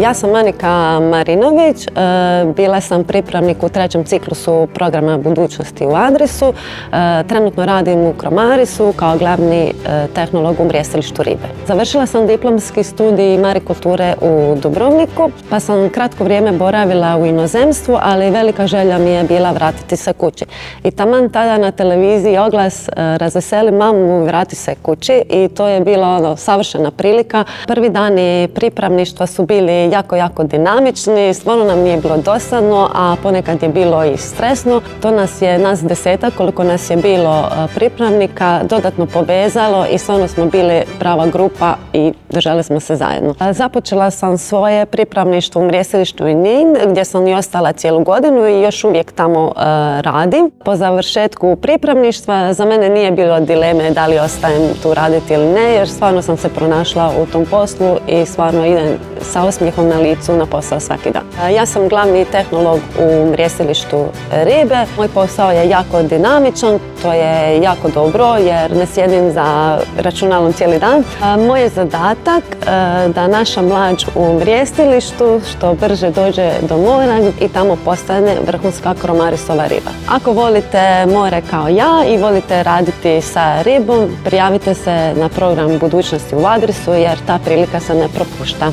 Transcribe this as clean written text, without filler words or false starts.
Ja sam Anika Marinović, bila sam pripravnik u 3. ciklusu programa budućnosti u Adrisu. Trenutno radim u Kromarisu kao glavni tehnolog u mrjestilištu ribe. Završila sam diplomski studij marikulture u Dubrovniku, pa sam kratko vrijeme boravila u inozemstvu, ali velika želja mi je bila vratiti se kući. I taman tada na televiziji oglas razveseli mamu, vrati se kući, i to je bila savršena prilika. Prvi dani pripravništva su bili jako dinamični, stvarno nam nije bilo dosadno, a ponekad je bilo i stresno. To nas 10-ak, koliko nas je bilo pripravnika, dodatno povezalo i stvarno smo bili prava grupa i držali smo se zajedno. Započela sam svoje pripravništvo u mrjestilištu Nin, gdje sam i ostala cijelu godinu i još uvijek tamo radim. Po završetku pripravništva za mene nije bilo dileme da li ostajem tu raditi ili ne, jer stvarno sam se pronašla u tom poslu i stvarno idem sa osmijehom na licu na posao svaki dan. Ja sam glavni tehnolog u mrjestilištu ribe. Moj posao je jako dinamičan, to je jako dobro jer ne sjedim za računalom cijeli dan. Moj je zadatak da naša mlađ u mrjestilištu što brže dođe do mora i tamo postane vrhunska kromarisova riba. Ako volite more kao ja i volite raditi sa ribom, prijavite se na program budućnosti u Adrisu jer ta prilika se ne propušta.